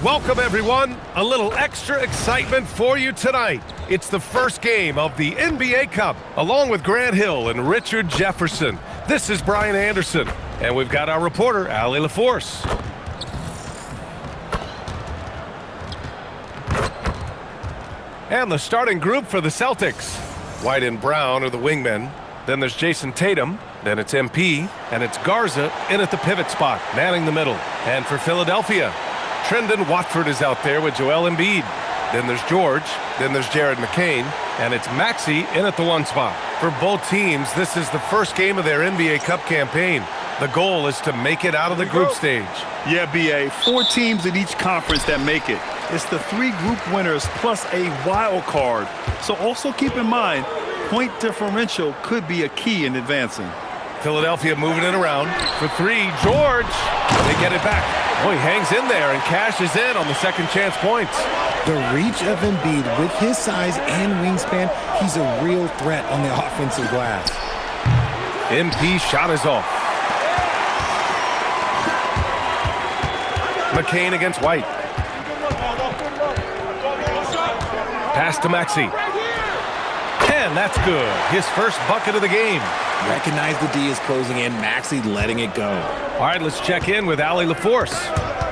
Welcome, everyone. A little extra excitement for you tonight. It's the first game of the NBA Cup, along with Grant Hill and Richard Jefferson. This is Brian Anderson, and we've got our reporter, Allie LaForce. And the starting group for the Celtics. White and Brown are the wingmen. Then there's Jason Tatum. Then it's MP. And it's Garza in at the pivot spot, manning the middle. And for Philadelphia, Trendon Watford is out there with Joel Embiid. Then there's George. Then there's Jared McCain. And it's Maxey in at the one spot. For both teams, this is the first game of their NBA Cup campaign. The goal is to make it out of the group stage. Yeah, B.A. 4 teams in each conference that make it. It's the 3 group winners plus a wild card. So also keep in mind, point differential could be a key in advancing. Philadelphia moving it around. For 3, George. They get it back. Oh, he hangs in there and cashes in on the second chance points. The reach of Embiid with his size and wingspan, he's a real threat on the offensive glass. MP shot is off. McCain against White. Pass to Maxey. And that's good. His first bucket of the game. Recognize the D is closing in. Maxey letting it go. All right, let's check in with Allie LaForce.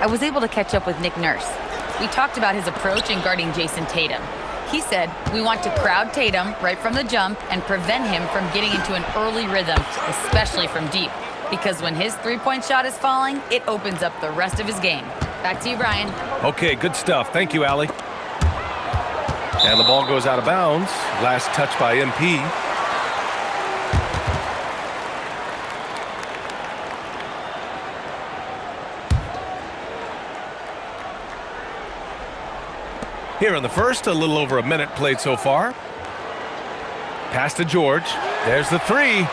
I was able to catch up with Nick Nurse. We talked about his approach in guarding Jason Tatum. He said, we want to crowd Tatum right from the jump and prevent him from getting into an early rhythm, especially from deep. Because when his three-point shot is falling, it opens up the rest of his game. Back to you, Brian. Okay, good stuff. Thank you, Allie. And the ball goes out of bounds. Last touch by MP. Here in the first, a little over a minute played so far. Pass to George. There's the 3.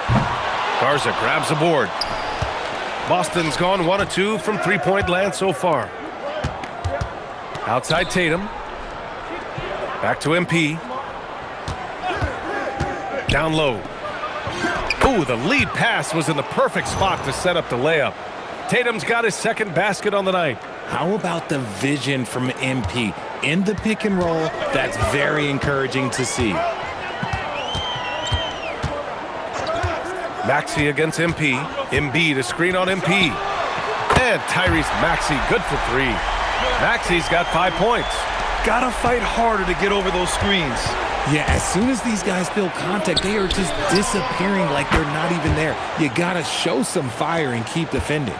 Garza grabs the board. Boston's gone 1 of 2 from three-point land so far. Outside Tatum. Back to MP. Down low. Ooh, the lead pass was in the perfect spot to set up the layup. Tatum's got his second basket on the night. How about the vision from MP? In the pick and roll, that's very encouraging to see. Maxey against MP. Embiid a screen on MP. And Tyrese Maxey good for 3. Maxey's got 5 points. Gotta fight harder to get over those screens. Yeah, as soon as these guys feel contact, they are just disappearing like they're not even there. You gotta show some fire and keep defending.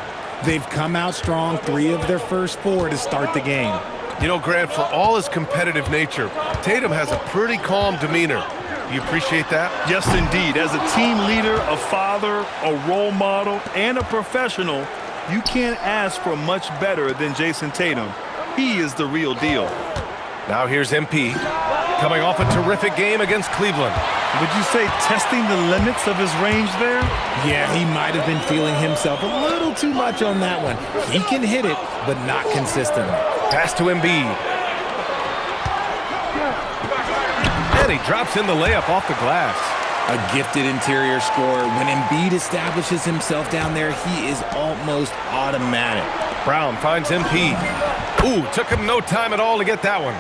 They've come out strong, 3 of their first 4 to start the game. You know, Grant, for all his competitive nature, Tatum has a pretty calm demeanor. You appreciate that? Yes, indeed. As a team leader, a father, a role model, and a professional, you can't ask for much better than Jason Tatum. He is the real deal. Now here's MP, coming off a terrific game against Cleveland. Would you say testing the limits of his range there? Yeah, he might have been feeling himself a little too much on that one. He can hit it, but not consistently. Pass to Embiid. And he drops in the layup off the glass. A gifted interior scorer. When Embiid establishes himself down there, he is almost automatic. Brown finds MP. Ooh, took him no time at all to get that one.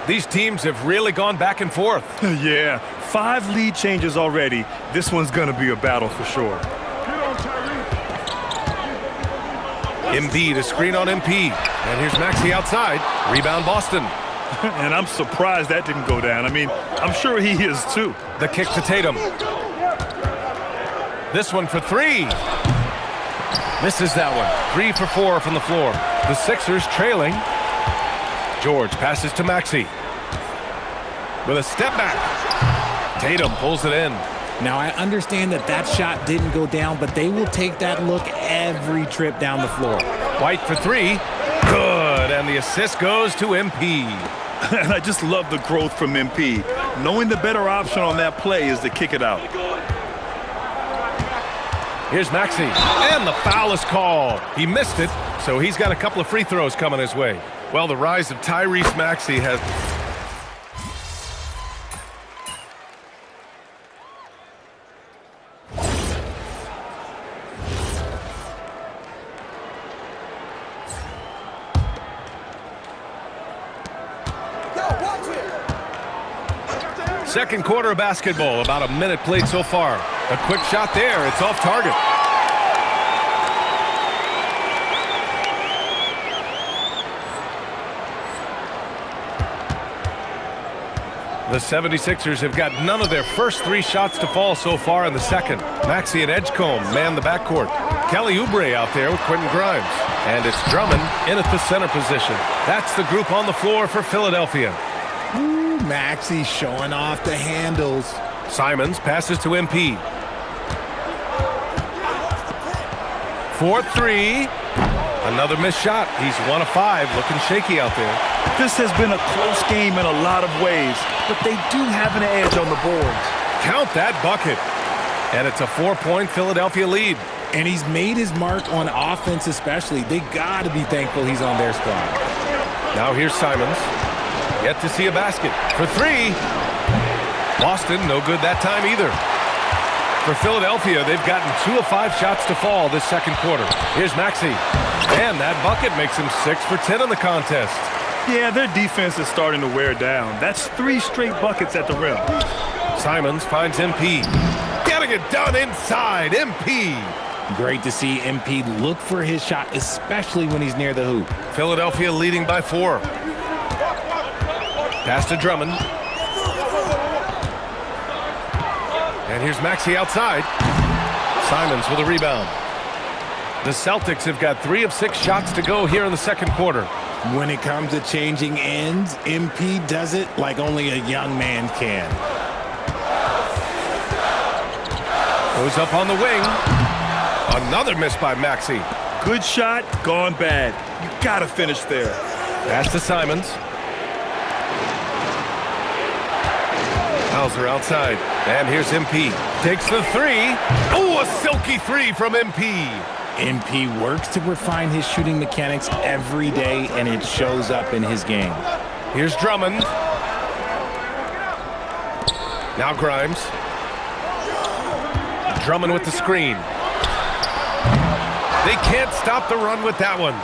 These teams have really gone back and forth. Yeah, 5 lead changes already. This one's going to be a battle for sure. Embiid, a screen on MP. And here's Maxey outside. Rebound Boston. And I'm surprised that didn't go down. I mean, I'm sure he is too. The kick to Tatum. This one for 3. Misses that one. 3 for 4 from the floor. The Sixers trailing. George passes to Maxey. With a step back. Tatum pulls it in. Now, I understand that shot didn't go down, but they will take that look every trip down the floor. White for 3. Good. And the assist goes to MP. And I just love the growth from MP. Knowing the better option on that play is to kick it out. Here's Maxey. And the foul is called. He missed it, so he's got a couple of free throws coming his way. Well, the rise of Tyrese Maxey has... Second quarter of basketball, about a minute played so far. A quick shot there. It's off target. The 76ers have got none of their first 3 shots to fall so far in the second. Maxey and Edgecombe man the backcourt. Kelly Oubre out there with Quentin Grimes. And it's Drummond in at the center position. That's the group on the floor for Philadelphia. Ooh, Maxey showing off the handles. Simons passes to MP. 4-3. Another missed shot. He's 1 of 5, looking shaky out there. This has been a close game in a lot of ways, but they do have an edge on the boards. Count that bucket. And it's a 4-point Philadelphia lead. And he's made his mark on offense especially. They got to be thankful he's on their squad. Now here's Simons. Yet to see a basket. For 3. Boston, no good that time either. For Philadelphia, they've gotten 2 of 5 shots to fall this second quarter. Here's Maxey. And that bucket makes him 6 for 10 in the contest. Yeah, their defense is starting to wear down. That's 3 straight buckets at the rim. Simons finds MP. Getting it done inside. MP. Great to see MP look for his shot, especially when he's near the hoop. Philadelphia leading by 4. Pass to Drummond. And here's Maxey outside. Simons with a rebound. The Celtics have got 3 of 6 shots to go here in the second quarter. When it comes to changing ends, MP does it like only a young man can. Goes up on the wing. Another miss by Maxey. Good shot, gone bad. You gotta finish there. Pass to Simons. Hauser outside. And here's MP. Takes the 3. Oh, a silky 3 from MP. MP works to refine his shooting mechanics every day, and it shows up in his game. Here's Drummond. Now Grimes. Drummond with the screen. They can't stop the run with that one.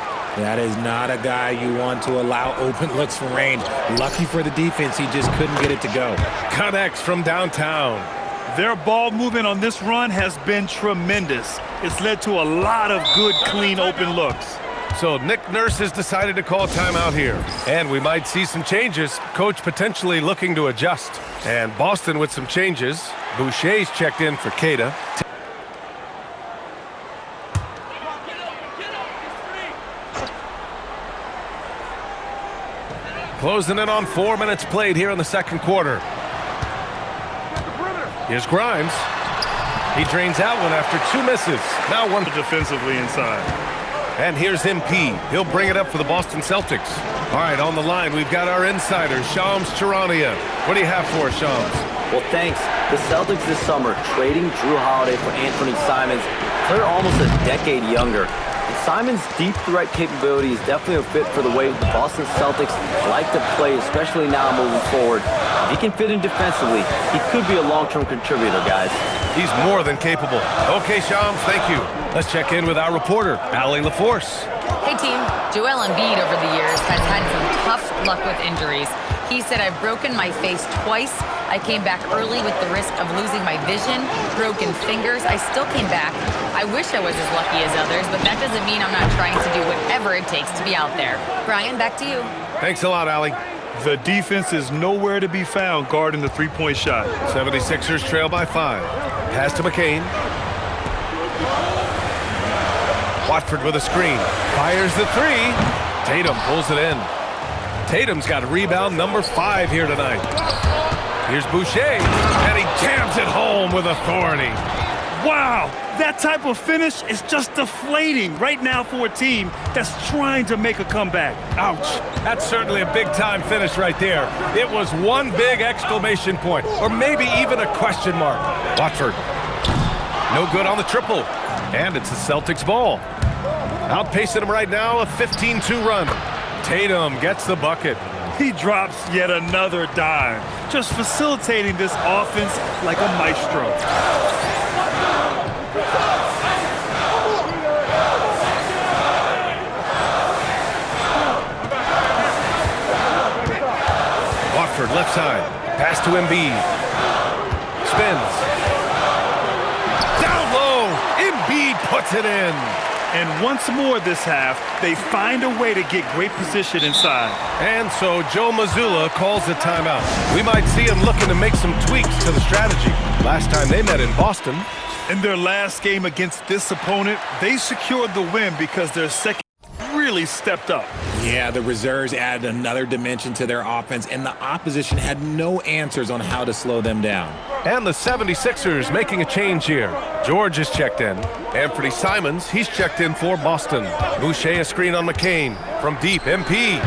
That is not a guy you want to allow open looks from range. Lucky for the defense, he just couldn't get it to go. Connects from downtown. Their ball movement on this run has been tremendous. It's led to a lot of good, clean, open looks. So Nick Nurse has decided to call timeout here. And we might see some changes. Coach potentially looking to adjust. And Boston with some changes. Boucher's checked in for Queta. Closing in on 4 minutes played here in the second quarter. Here's Grimes. He drains out one after 2 misses. Now one Defensively inside. And here's MP. He'll bring it up for the Boston Celtics. All right, on the line, we've got our insider, Shams Charania. What do you have for us, Shams? Well, thanks. The Celtics this summer trading Drew Holiday for Anthony Simons. They're almost a decade younger. And Simons' deep threat capability is definitely a fit for the way the Boston Celtics like to play, especially now moving forward. If he can fit in defensively, he could be a long-term contributor, guys. He's more than capable. Okay, Shams, thank you. Let's check in with our reporter, Allie LaForce. Hey, team. Joel Embiid over the years has had some tough luck with injuries. He said, I've broken my face twice. I came back early with the risk of losing my vision, broken fingers. I still came back. I wish I was as lucky as others, but that doesn't mean I'm not trying to do whatever it takes to be out there. Brian, back to you. Thanks a lot, Allie. The defense is nowhere to be found guarding the three-point shot. 76ers trail by 5. Pass to McCain. Watford with a screen. Fires the 3. Tatum pulls it in. Tatum's got rebound number 5 here tonight. Here's Boucher, and he jams it home with authority. Wow, that type of finish is just deflating right now for a team that's trying to make a comeback. Ouch. That's certainly a big-time finish right there. It was one big exclamation point, or maybe even a question mark. Watford, no good on the triple, and it's the Celtics ball. Outpacing them right now, a 15-2 run. Tatum gets the bucket. He drops yet another dime, just facilitating this offense like a maestro. Watford left side. Pass to Embiid. Spins. Down low. Embiid puts it in. And once more this half, they find a way to get great position inside. And so Joe Mazzulla calls the timeout. We might see him looking to make some tweaks to the strategy. Last time they met in Boston. In their last game against this opponent, they secured the win because their second really stepped up. Yeah, the reserves added another dimension to their offense, and the opposition had no answers on how to slow them down. And the 76ers making a change here. George is checked in. Anthony Simons, he's checked in for Boston. Boucher a screen on McCain. From deep, MP.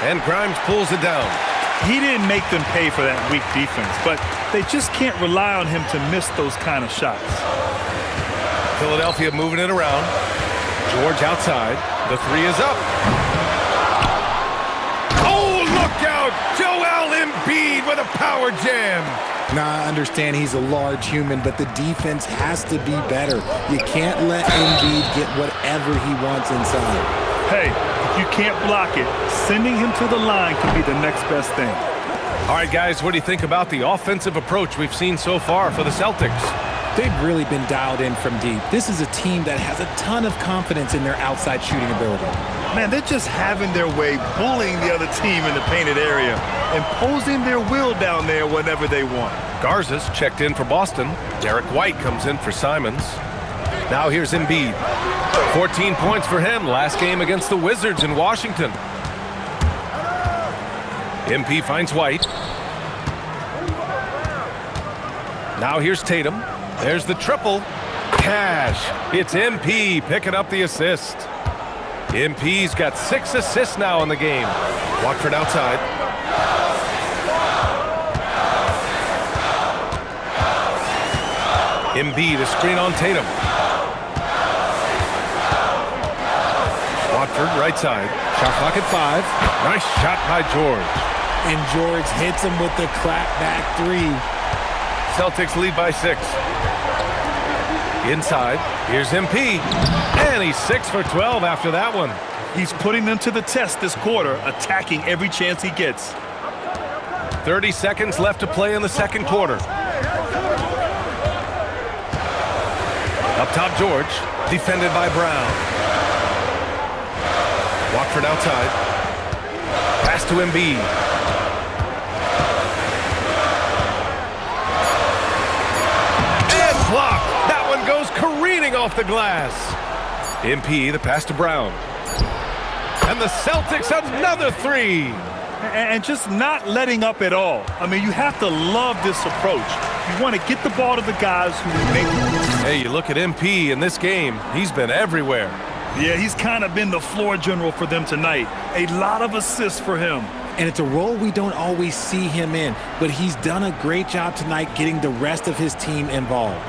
And Grimes pulls it down. He didn't make them pay for that weak defense, but they just can't rely on him to miss those kind of shots. Philadelphia moving it around. George outside. The three is up. Oh, look out! Joel Embiid with a power jam. Now, I understand he's a large human, but the defense has to be better. You can't let Embiid get whatever he wants inside. Hey, if you can't block it, sending him to the line can be the next best thing. All right, guys, what do you think about the offensive approach we've seen so far for the Celtics? They've really been dialed in from deep. This is a team that has a ton of confidence in their outside shooting ability. Man, they're just having their way, bullying the other team in the painted area, imposing their will down there whenever they want. Garza's checked in for Boston. Derek White comes in for Simons. Now here's Embiid. 14 points for him last game against the Wizards in Washington. MP finds White. Now here's Tatum. There's the triple. Cash. It's MP picking up the assist. MP's got 6 assists now in the game. Watford outside. Embiid, a screen on Tatum. Watford right side. Shot clock at 5. Nice shot by George. And George hits him with the clapback 3. Celtics lead by 6. Inside, here's MP. And he's 6 for 12 after that one. He's putting them to the test this quarter, attacking every chance he gets. 30 seconds left to play in the second quarter. Up top, George, defended by Brown. Watford outside. Pass to Embiid. And blocked. That one goes careening off the glass. MP, the pass to Brown. And the Celtics, another 3. And just not letting up at all. I mean, you have to love this approach. You want to get the ball to the guys who make it. Hey, you look at MP in this game, he's been everywhere. Yeah, he's kind of been the floor general for them tonight. A lot of assists for him. And it's a role we don't always see him in, but he's done a great job tonight getting the rest of his team involved.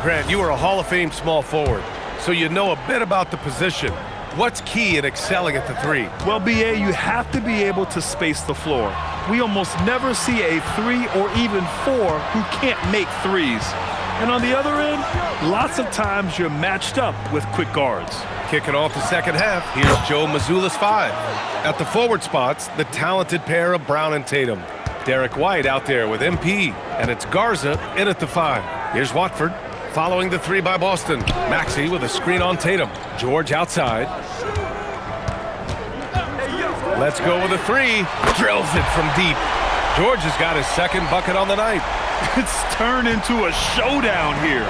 Grant, you are a Hall of Fame small forward, so you know a bit about the position. What's key in excelling at the 3? Well, BA, you have to be able to space the floor. We almost never see a 3 or even 4 who can't make threes. And on the other end, lots of times you're matched up with quick guards. Kicking off the second half, here's Joe Mazzulla's 5. At the forward spots, the talented pair of Brown and Tatum. Derek White out there with MP, and it's Garza in at the 5. Here's Watford. Following the 3 by Boston. Maxey with a screen on Tatum. George outside. Let's go with a 3. Drills it from deep. George has got his second bucket on the night. It's turned into a showdown here.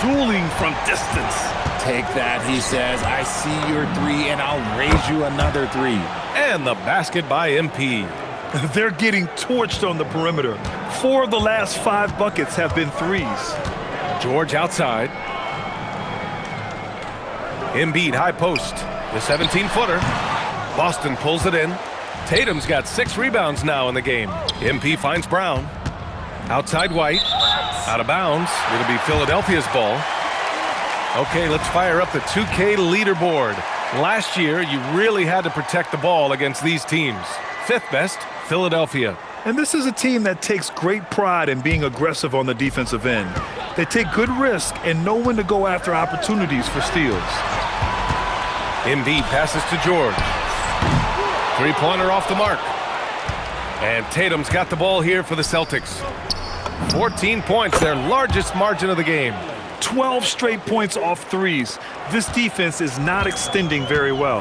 Dueling from distance. Take that, he says. I see your 3, and I'll raise you another 3. And the basket by MP. They're getting torched on the perimeter. 4 of the last 5 buckets have been threes. George outside. Embiid high post. The 17-footer. Boston pulls it in. Tatum's got 6 rebounds now in the game. MP finds Brown. Outside White. Out of bounds. It'll be Philadelphia's ball. Okay, let's fire up the 2K leaderboard. Last year, you really had to protect the ball against these teams. 5th best, Philadelphia. And this is a team that takes great pride in being aggressive on the defensive end. They take good risk and know when to go after opportunities for steals. Embiid passes to George. 3-pointer off the mark. And Tatum's got the ball here for the Celtics. 14 points, their largest margin of the game. 12 straight points off threes. This defense is not extending very well.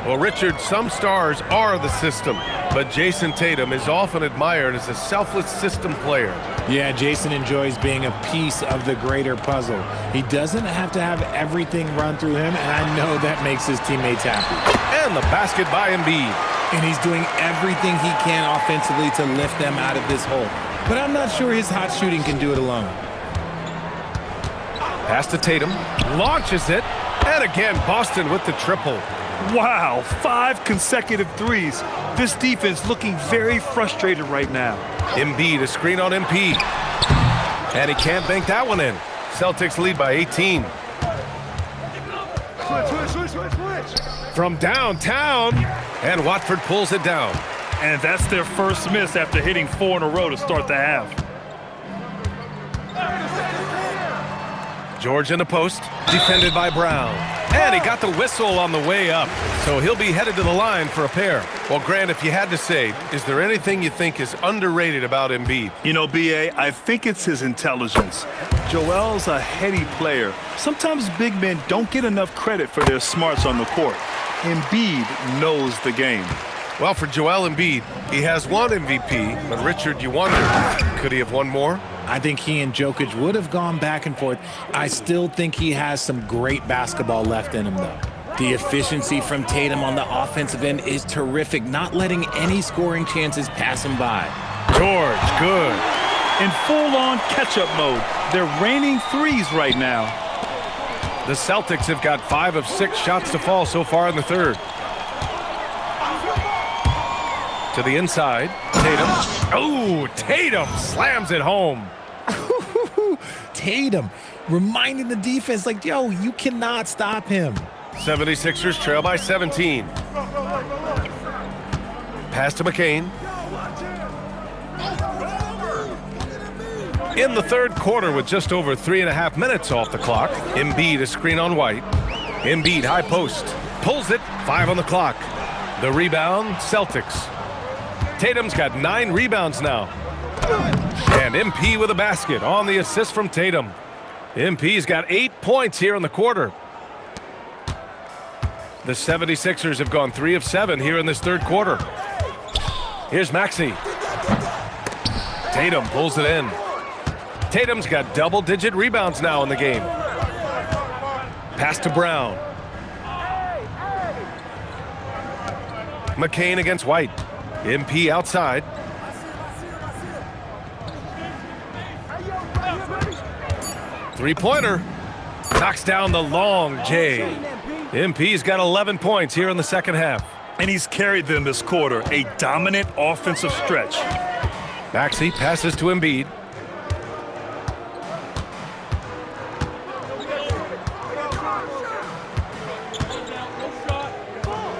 Well, Richard, some stars are the system, but Jason Tatum is often admired as a selfless system player. Yeah, Jason enjoys being a piece of the greater puzzle. He doesn't have to have everything run through him, and I know that makes his teammates happy. And the basket by Embiid. And he's doing everything he can offensively to lift them out of this hole. But I'm not sure his hot shooting can do it alone. Pass to Tatum, launches it, and again, Boston with the triple. Wow, 5 consecutive threes. This defense looking very frustrated right now. Embiid, a screen on MP. And he can't bank that one in. Celtics lead by 18. From downtown, and Watford pulls it down. And that's their first miss after hitting 4 in a row to start the half. George in the post, defended by Brown. And he got the whistle on the way up, so he'll be headed to the line for a pair. Well, Grant, if you had to say, is there anything you think is underrated about Embiid? You know, B.A., I think it's his intelligence. Joel's a heady player. Sometimes big men don't get enough credit for their smarts on the court. Embiid knows the game. Well, for Joel Embiid, he has one MVP, but Richard, you wonder, could he have won more? I think he and Jokic would have gone back and forth. I still think he has some great basketball left in him, though. The efficiency from Tatum on the offensive end is terrific, not letting any scoring chances pass him by. George, good. In full-on catch-up mode, they're raining threes right now. The Celtics have got 5 of 6 shots to fall so far in the third. To the inside, Tatum. Oh, Tatum slams it home. Tatum reminding the defense, like, yo, you cannot stop him. 76ers trail by 17. Pass to McCain. In the third quarter with just over 3.5 minutes off the clock, Embiid a screen on White. Embiid high post. Pulls it, 5 on the clock. The rebound, Celtics. Tatum's got 9 rebounds now. And MP with a basket on the assist from Tatum. MP's got 8 points here in the quarter. The 76ers have gone 3 of 7 here in this third quarter. Here's Maxey. Tatum pulls it in. Tatum's got double-digit rebounds now in the game. Pass to Brown. McCain against White. MP outside. Three-pointer. Knocks down the long J. MP's got 11 points here in the second half. And he's carried them this quarter, a dominant offensive stretch. Maxey passes to Embiid.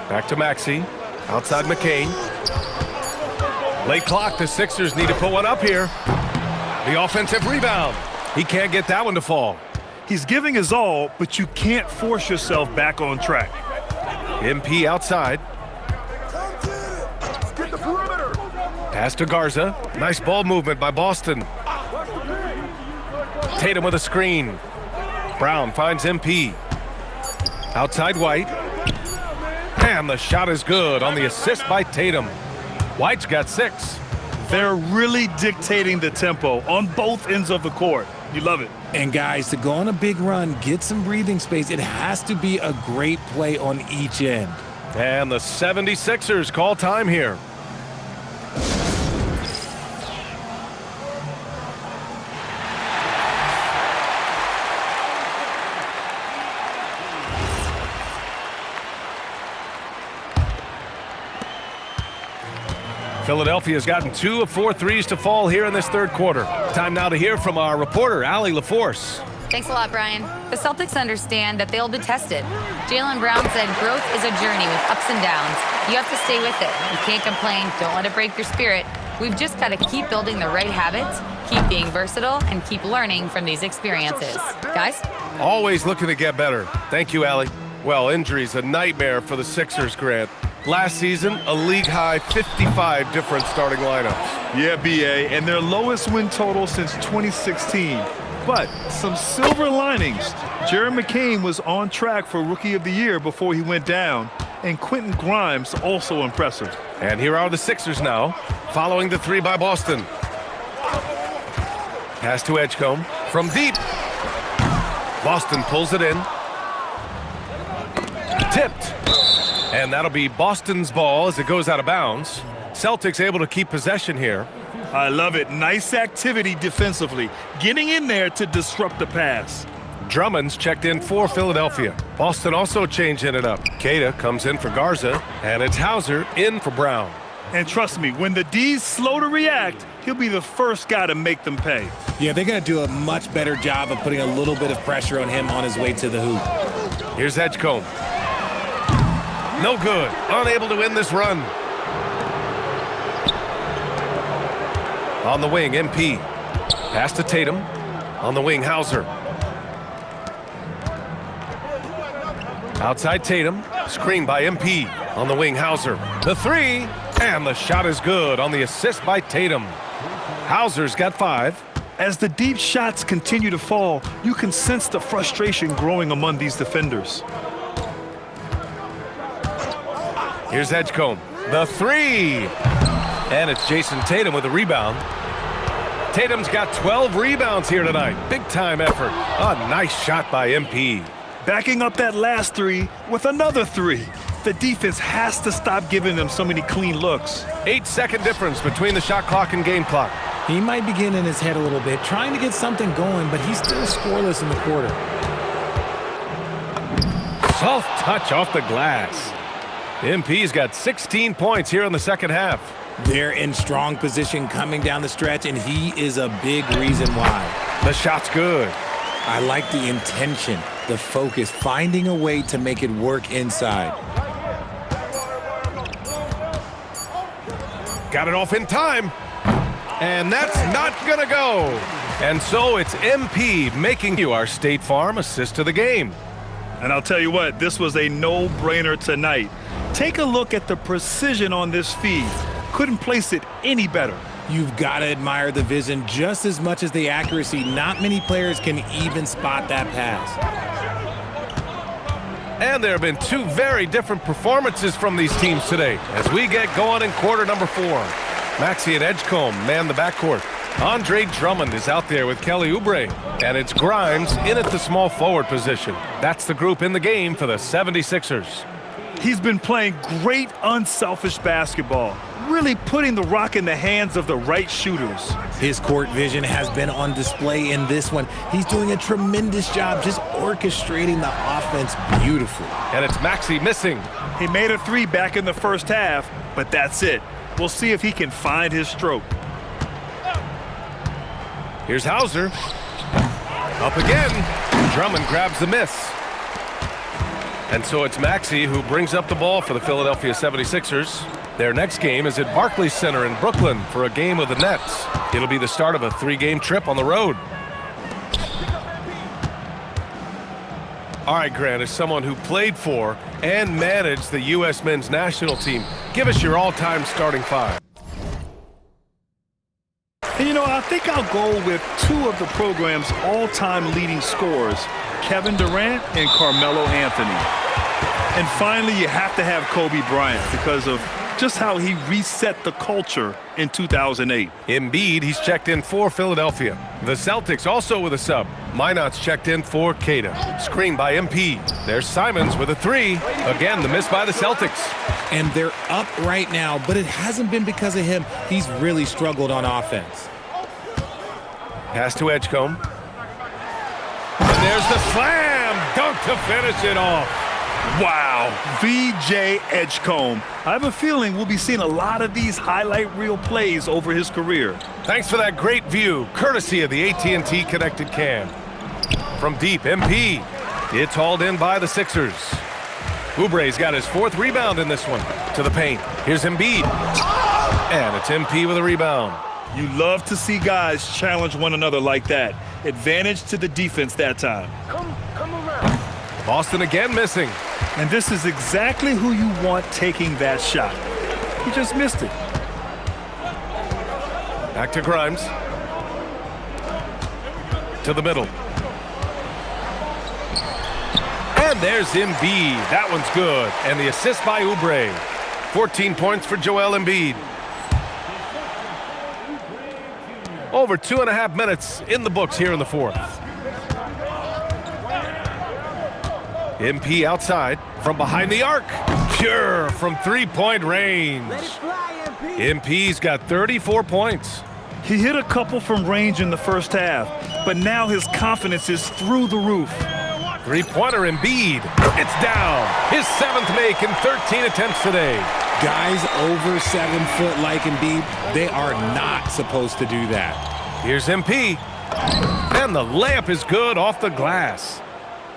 Back to Maxey. Outside McCain. Late clock, the Sixers need to put one up here. The offensive rebound. He can't get that one to fall. He's giving his all, but you can't force yourself back on track. MP outside. Pass to Garza. Nice ball movement by Boston. Tatum with a screen. Brown finds MP. Outside White. And the shot is good on the assist by Tatum. White's got 6. They're really dictating the tempo on both ends of the court. You love it. And guys, to go on a big run, get some breathing space, it has to be a great play on each end. And the 76ers call time here. Philadelphia's gotten 2 of 4 threes to fall here in this third quarter. Time now to hear from our reporter, Allie LaForce. Thanks a lot, Brian. The Celtics understand that they'll be tested. Jaylen Brown said growth is a journey with ups and downs. You have to stay with it. You can't complain. Don't let it break your spirit. We've just got to keep building the right habits, keep being versatile, and keep learning from these experiences. Guys? Always looking to get better. Thank you, Allie. Well, injury's a nightmare for the Sixers, Grant. Last season, a league-high 55 different starting lineups. Yeah, BA, and their lowest win total since 2016. But some silver linings. Jared McCain was on track for Rookie of the Year before he went down, and Quentin Grimes also impressive. And here are the Sixers now, following the three by Boston. Pass to Edgecombe from deep. Boston pulls it in. Tipped. And that'll be Boston's ball as it goes out of bounds. Celtics able to keep possession here. I love it. Nice activity defensively, getting in there to disrupt the pass. Drummond's checked in for Philadelphia. Boston also changing it up. Queta comes in for Garza, and it's Hauser in for Brown. And trust me, when the D's slow to react, he'll be the first guy to make them pay. Yeah, they're going to do a much better job of putting a little bit of pressure on him on his way to the hoop. Here's Edgecombe. No good. Unable to win this run. On the wing, MP. Pass to Tatum. On the wing, Hauser. Outside Tatum. Screen by MP. On the wing, Hauser. The three. And the shot is good on the assist by Tatum. Hauser's got 5. As the deep shots continue to fall, you can sense the frustration growing among these defenders. Here's Edgecombe. The three. And it's Jason Tatum with a rebound. Tatum's got 12 rebounds here tonight. Big time effort. A nice shot by MP. Backing up that last three with another three. The defense has to stop giving them so many clean looks. 8-second difference between the shot clock and game clock. He might be getting in his head a little bit, trying to get something going, but he's still scoreless in the quarter. Soft touch off the glass. MP's got 16 points here in the second half. They're in strong position coming down the stretch, and he is a big reason why. The shot's good. I like the intention, the focus, finding a way to make it work inside. Got it off in time. And that's not gonna go. And so it's MP making you our State Farm assist to the game. And I'll tell you what, this was a no-brainer tonight. Take a look at the precision on this feed. Couldn't place it any better. You've got to admire the vision just as much as the accuracy. Not many players can even spot that pass. And there have been two very different performances from these teams today as we get going in quarter number 4. Maxey and Edgecombe man the backcourt. Andre Drummond is out there with Kelly Oubre. And it's Grimes in at the small forward position. That's the group in the game for the 76ers. He's been playing great unselfish basketball, really putting the rock in the hands of the right shooters. His court vision has been on display in this one. He's doing a tremendous job just orchestrating the offense beautifully. And it's Maxey missing. He made a 3 back in the first half, but that's it. We'll see if he can find his stroke. Here's Hauser. Up again. Drummond grabs the miss. And so it's Maxey who brings up the ball for the Philadelphia 76ers. Their next game is at Barclays Center in Brooklyn for a game with the Nets. It'll be the start of a 3-game trip on the road. All right, Grant, as someone who played for and managed the U.S. men's national team, give us your all-time starting 5. And you know, I think I'll go with 2 of the program's all-time leading scorers, Kevin Durant and Carmelo Anthony. And finally, you have to have Kobe Bryant because of just how he reset the culture in 2008. Embiid, he's checked in for Philadelphia. The Celtics also with a sub. Minot's checked in for Queta. Screen by MP. There's Simons with a 3. Again, the miss by the Celtics. And they're up right now, but it hasn't been because of him. He's really struggled on offense. Pass to Edgecombe. And there's the slam dunk to finish it off. Wow, V.J. Edgecombe. I have a feeling we'll be seeing a lot of these highlight reel plays over his career. Thanks for that great view, courtesy of the AT&T Connected Cam. From deep, MP. It's hauled in by the Sixers. Oubre's got his 4th rebound in this one. To the paint. Here's Embiid. And it's MP with a rebound. You love to see guys challenge one another like that. Advantage to the defense that time. Boston again missing. And this is exactly who you want taking that shot. He just missed it. Back to Grimes. To the middle. And there's Embiid. That one's good. And the assist by Oubre. 14 points for Joel Embiid. Over 2.5 minutes in the books here in the fourth. MP outside from behind the arc. Pure from three-point range. MP's got 34 points. He hit a couple from range in the first half, but now his confidence is through the roof. Three-pointer Embiid. It's down. His 7th make in 13 attempts today. Guys over 7 foot like Embiid, they are not supposed to do that. Here's MP. And the layup is good off the glass.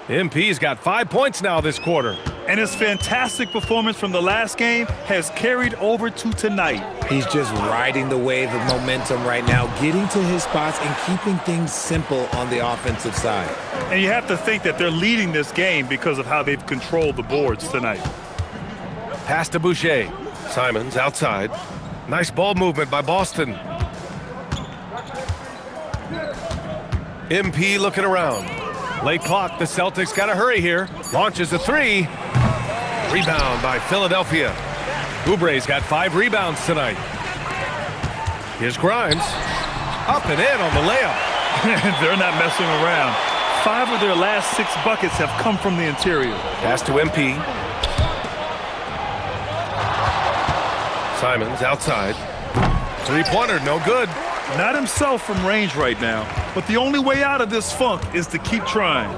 MP's got 5 points now this quarter. And his fantastic performance from the last game has carried over to tonight. He's just riding the wave of momentum right now, getting to his spots and keeping things simple on the offensive side. And you have to think that they're leading this game because of how they've controlled the boards tonight. Pass to Boucher. Simons outside. Nice ball movement by Boston. MP looking around. Late clock, the Celtics got to hurry here. Launches a three. Rebound by Philadelphia. Oubre's got 5 rebounds tonight. Here's Grimes. Up and in on the layup. They're not messing around. 5 of their last 6 buckets have come from the interior. Pass to MP. Simons outside. Three-pointer, no good. Not himself from range right now, but the only way out of this funk is to keep trying.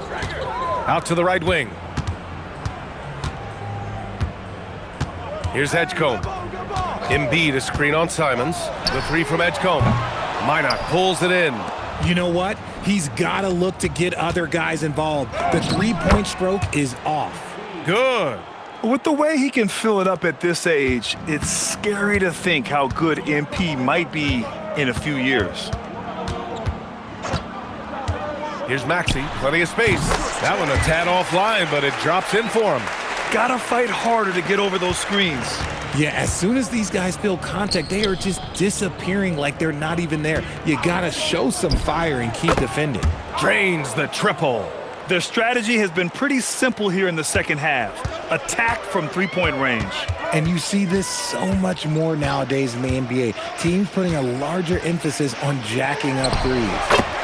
Out to the right wing. Here's Edgecombe. Embiid a screen on Simons. The 3 from Edgecombe. Minot pulls it in. You know what? He's got to look to get other guys involved. The three-point stroke is off. Good. With the way he can fill it up at this age, it's scary to think how good MP might be in a few years. Here's Maxey, plenty of space. That one a tad offline, but it drops in for him. Gotta fight harder to get over those screens. Yeah, as soon as these guys feel contact, they are just disappearing like they're not even there. You gotta show some fire and keep defending. Drains the triple. Their strategy has been pretty simple here in the second half. Attack from three-point range. And you see this so much more nowadays in the NBA. Teams putting a larger emphasis on jacking up threes.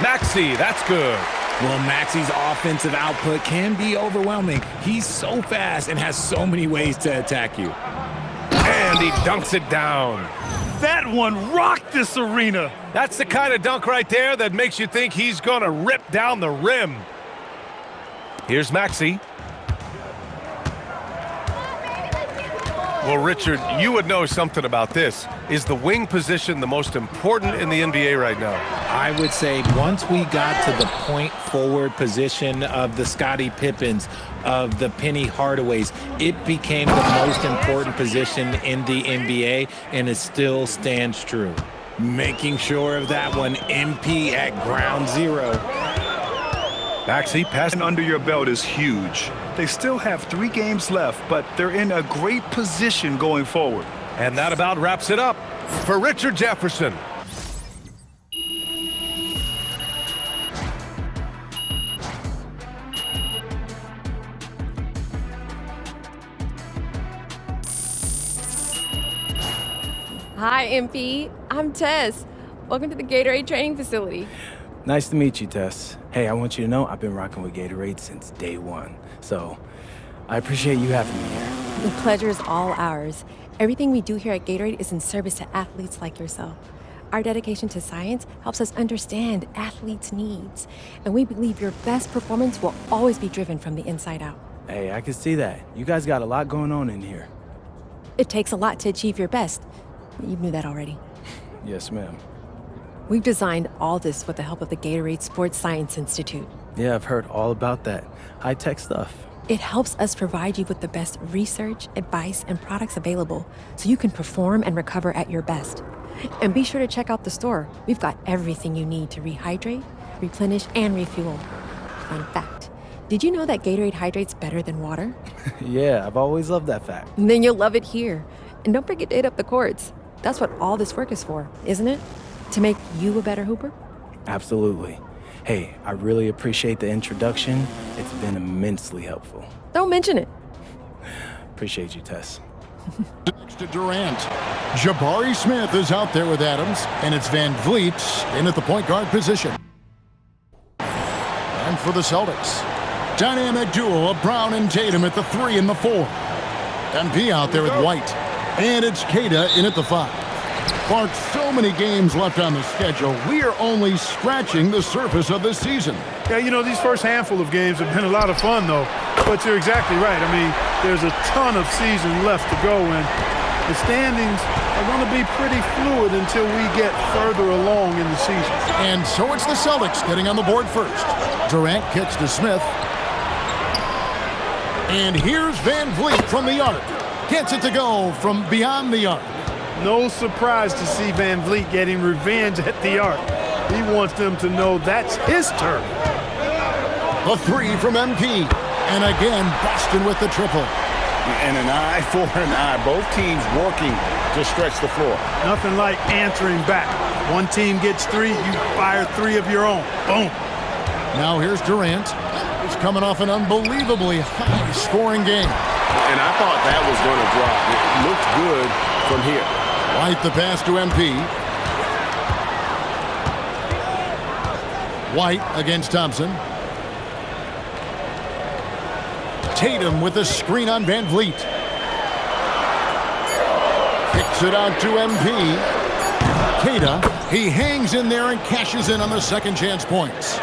Maxey, that's good. Well, Maxey's offensive output can be overwhelming. He's so fast and has so many ways to attack you. And he dunks it down. That one rocked this arena. That's the kind of dunk right there that makes you think he's going to rip down the rim. Here's Maxey. Well, Richard, you would know something about this. Is the wing position the most important in the NBA right now? I would say once we got to the point forward position of the Scottie Pippens, of the Penny Hardaways, it became the most important position in the NBA, and it still stands true. Making sure of that one, MP at ground zero. Maxey passing Under your belt is huge. They still have 3 games left, but they're in a great position going forward. And that about wraps it up for Richard Jefferson. Hi, MP. I'm Tess. Welcome to the Gatorade training facility. Nice to meet you, Tess. Hey, I want you to know I've been rocking with Gatorade since day one. So, I appreciate you having me here. The pleasure is all ours. Everything we do here at Gatorade is in service to athletes like yourself. Our dedication to science helps us understand athletes' needs, and we believe your best performance will always be driven from the inside out. Hey, I can see that. You guys got a lot going on in here. It takes a lot to achieve your best. You knew that already. Yes, ma'am. We've designed all this with the help of the Gatorade Sports Science Institute. Yeah, I've heard all about that. High-tech stuff. It helps us provide you with the best research, advice, and products available so you can perform and recover at your best. And be sure to check out the store. We've got everything you need to rehydrate, replenish, and refuel. Fun fact, Did you know that Gatorade hydrates better than water? Yeah, I've always loved that fact. Then you'll love it here. And don't forget to hit up the courts. That's what all this work is for, isn't it? To make you a better hooper? Absolutely. Hey, I really appreciate the introduction. It's been immensely helpful. Don't mention it. Appreciate you, Tess. Next to Durant. Jabari Smith is out there with Adams, and it's Van Vliet in at the point guard position. And for the Celtics, dynamic duo of Brown and Tatum at the 3 and the 4. MP out there with White. And it's Queta in at the 5. Clark, so many games left on the schedule. We are only scratching the surface of this season. Yeah, you know, these first handful of games have been a lot of fun, though. But you're exactly right. I mean, there's a ton of season left to go, and the standings are going to be pretty fluid until we get further along in the season. And so it's the Celtics getting on the board first. Durant kicks to Smith. And here's Van Vliet from the arc. Gets it to go from beyond the arc. No surprise to see Van Vliet getting revenge at the arc. He wants them to know that's his turn. The 3 from MP. And again, Boston with the triple. And an eye for an eye. Both teams working to stretch the floor. Nothing like answering back. One team gets 3, you fire 3 of your own. Boom. Now here's Durant. He's coming off an unbelievably high-scoring game. And I thought that was going to drop. It looked good from here. White the pass to MP. White against Thompson. Tatum with a screen on Van Vliet. Kicks it out to MP. Queta, he hangs in there and cashes in on the second chance points.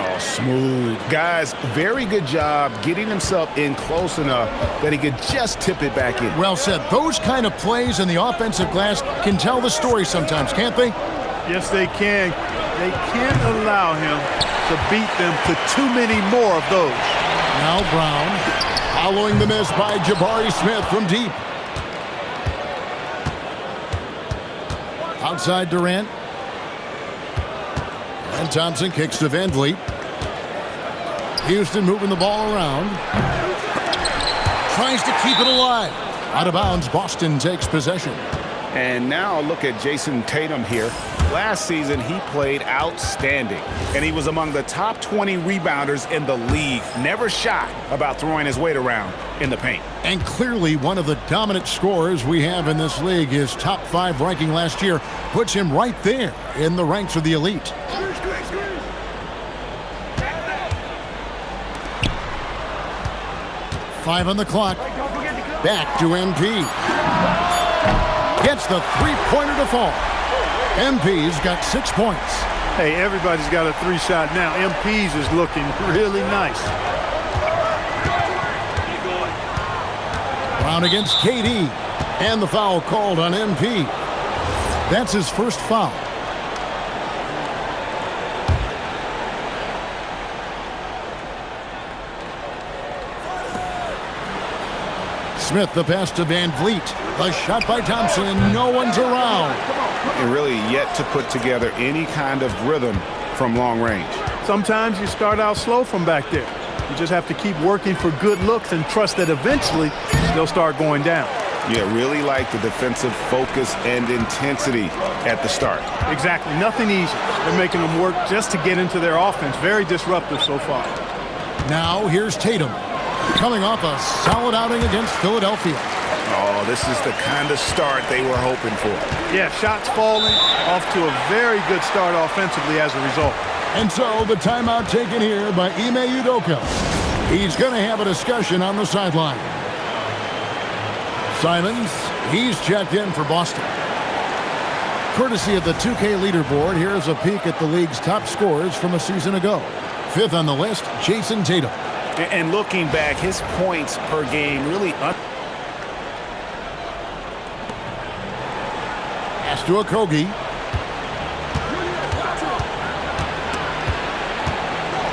Oh, smooth. Guys, very good job getting himself in close enough that he could just tip it back in. Well said. Those kind of plays in the offensive glass can tell the story sometimes, can't they? Yes, they can. They can't allow him to beat them to too many more of those. Now Brown, following the miss by Jabari Smith from deep. Outside Durant. And Thompson kicks to Van Vliet. Houston moving the ball around. Tries to keep it alive. Out of bounds, Boston takes possession. And now look at Jason Tatum here. Last season, he played outstanding, and he was among the top 20 rebounders in the league. Never shy about throwing his weight around in the paint. And clearly one of the dominant scorers we have in this league. His top 5 ranking last year puts him right there in the ranks of the elite. Five on the clock. Back to MP. Gets the three-pointer to fall. MP's got 6 points. Hey, everybody's got a 3-shot now. MP's is looking really nice. Brown against KD. And the foul called on MP. That's his first foul. Smith the pass to Van Vliet. A shot by Thompson and no one's around. And really yet to put together any kind of rhythm from long range. Sometimes you start out slow from back there. You just have to keep working for good looks and trust that eventually they'll start going down. Yeah, really like the defensive focus and intensity at the start. Exactly. Nothing easy. They're making them work just to get into their offense. Very disruptive so far. Now here's Tatum. Coming off a solid outing against Philadelphia. Oh, this is the kind of start they were hoping for. Yeah, shots falling, off to a very good start offensively as a result. And so the timeout taken here by Ime Udoka. He's going to have a discussion on the sideline. Simons, he's checked in for Boston. Courtesy of the 2K leaderboard, here's a peek at the league's top scorers from a season ago. 5th on the list, Jason Tatum. And looking back, his points per game really Pass to Okogie.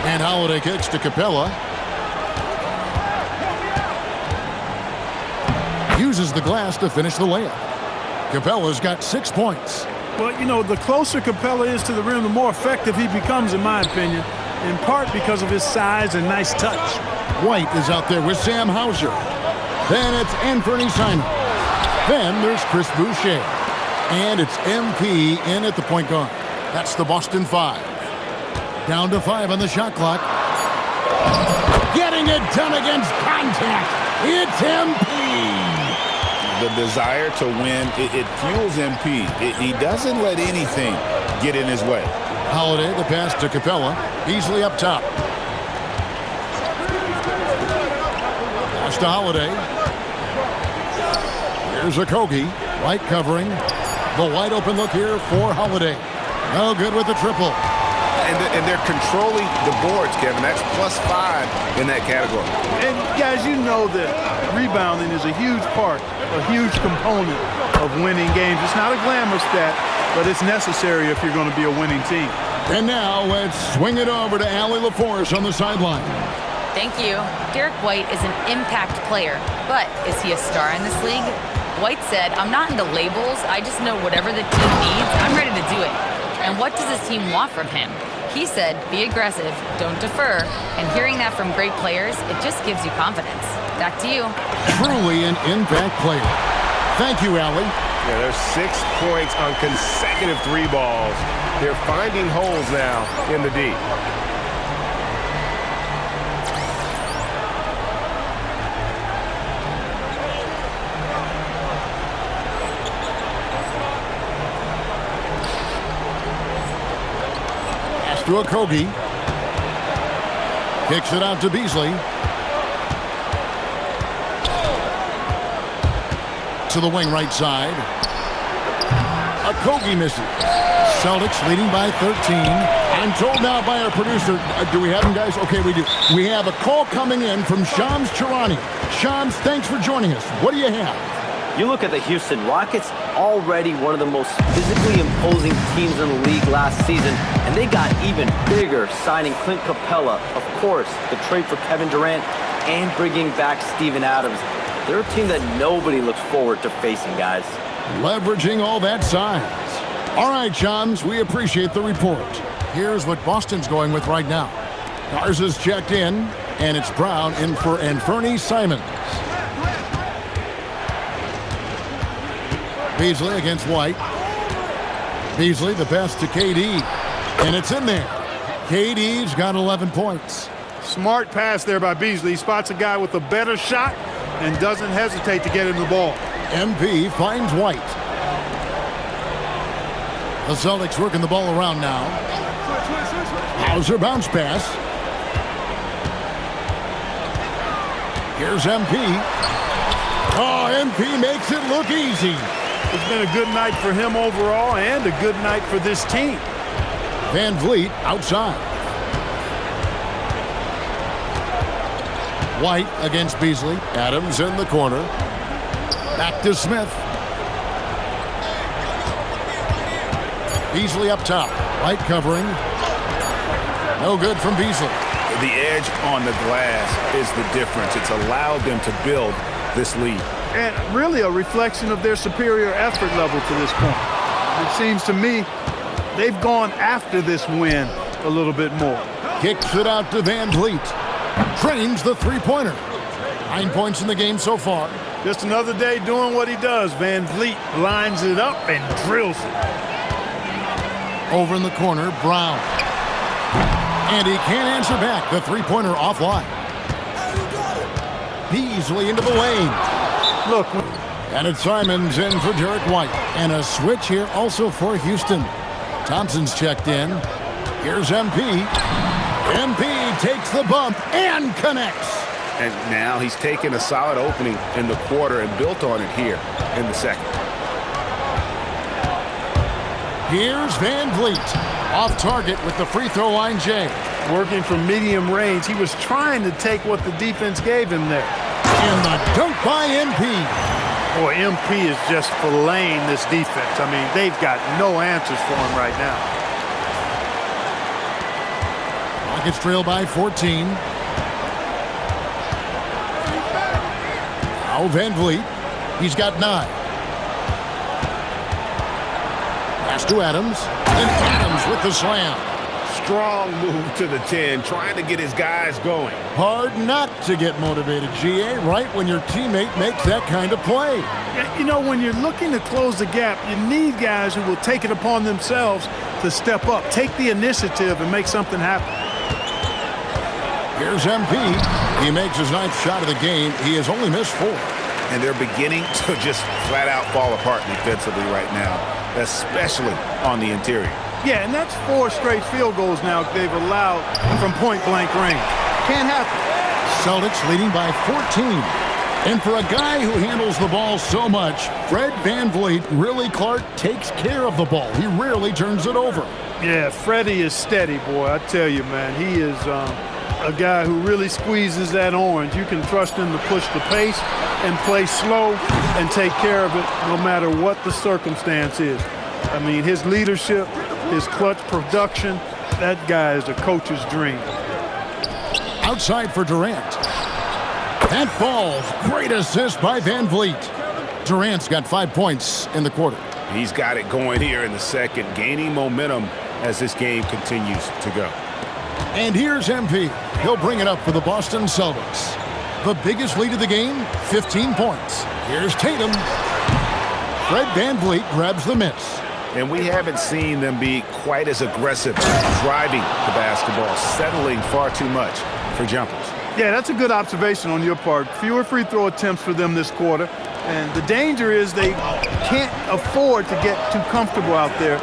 And Holiday kicks to Capella. Uses the glass to finish the layup. Capella's got 6 points. Well, you know, the closer Capella is to the rim, the more effective he becomes, in my opinion. in part because of his size and nice touch. White is out there with Sam Hauser. Then it's Anthony Simon. Then there's Chris Boucher. And it's MP in at the point guard. That's the Boston 5. Down to 5 on the shot clock. Getting it done against contact. It's MP. The desire to win, it fuels MP. He doesn't let anything get in his way. Holiday, the pass to Capella. Beasley up top. Pass to Holiday. Here's Okogie. White covering. The wide open look here for Holiday. No good with the triple. And they're controlling the boards, Kevin. That's +5 in that category. And guys, you know that rebounding is a huge part, a huge component of winning games. It's not a glamour stat, but it's necessary if you're going to be a winning team. And now let's swing it over to Allie LaForce on the sideline. Thank you. Derek White is an impact player, but is he a star in this league? White said, "I'm not into labels. I just know whatever the team needs, I'm ready to do it." And what does his team want from him? He said, be aggressive, don't defer. And hearing that from great players, it just gives you confidence. Back to you. Truly an impact player. Thank you, Allie. Yeah, there's 6 points on consecutive 3 balls. They're finding holes now in the D. To Okogie. Kicks it out to Beasley. To the wing right side. Okogie misses. Celtics leading by 13. I'm told now by our producer, do we have him, guys? Okay, we do. We have a call coming in from Shams Charani. Shams, thanks for joining us. What do you have? You look at the Houston Rockets, already one of the most physically imposing teams in the league last season, and they got even bigger signing Clint Capella, of course, the trade for Kevin Durant, and bringing back Steven Adams. They're a team that nobody looks forward to facing, guys. Leveraging all that size. All right, Shams, we appreciate the report. Here's what Boston's going with right now. Garza's checked in, and it's Brown in for Anthony Simons. Beasley against White. Beasley, the pass to KD. And it's in there. KD's got 11 points. Smart pass there by Beasley. He spots a guy with a better shot and doesn't hesitate to get him the ball. MP finds White. The Celtics working the ball around now. Hauser bounce pass. Here's MP. Oh, MP makes it look easy. It's been a good night for him overall and a good night for this team. Van Vliet outside. White against Beasley. Adams in the corner. Back to Smith. Beasley up top. White covering. No good from Beasley. The edge on the glass is the difference. It's allowed them to build this lead. And really a reflection of their superior effort level to this point. It seems to me they've gone after this win a little bit more. Kicks it out to Van Vliet. Trains the three-pointer. 9 points in the game so far. Just another day doing what he does. Van Vliet lines it up and drills it. Over in the corner, Brown. And he can't answer back. The three-pointer offline. Beasley into the lane. Look. And it's Simons in for Derek White. And a switch here also for Houston. Thompson's checked in. Here's MP. MP takes the bump and connects. And now he's taken a solid opening in the quarter and built on it here in the second. Here's Van Vliet. Off target with the free throw line, Jay. Working from medium range. He was trying to take what the defense gave him there. And the dunk by MP. Boy, MP is just filleting this defense. I mean, they've got no answers for him right now. Rockets trail by 14. Now Van Vliet. He's got 9. Pass to Adams. And Adams with the slam. Strong move to the 10, trying to get his guys going. Hard not to get motivated, GA, right when your teammate makes that kind of play. Yeah, you know, when you're looking to close the gap, you need guys who will take it upon themselves to step up, take the initiative, and make something happen. Here's MP. He makes his 9th shot of the game. He has only missed 4. And they're beginning to just flat out fall apart defensively right now, especially on the interior. Yeah, and that's 4 straight field goals now they've allowed from point-blank range. Can't happen. Celtics leading by 14. And for a guy who handles the ball so much, Fred VanVleet really, Clark, takes care of the ball. He rarely turns it over. Yeah, Freddie is steady, boy. I tell you, man, he is a guy who really squeezes that orange. You can trust him to push the pace and play slow and take care of it no matter what the circumstance is. I mean, his leadership, his clutch production, that guy is a coach's dream. Outside for Durant. That falls. Great assist by VanVleet. Durant's got 5 points in the quarter. He's got it going here in the second, gaining momentum as this game continues to go. And here's MP. He'll bring it up for the Boston Celtics. The biggest lead of the game, 15 points. Here's Tatum. Fred VanVleet grabs the miss. And we haven't seen them be quite as aggressive driving the basketball, settling far too much for jumpers. Yeah, that's a good observation on your part. Fewer free throw attempts for them this quarter. And the danger is they can't afford to get too comfortable out there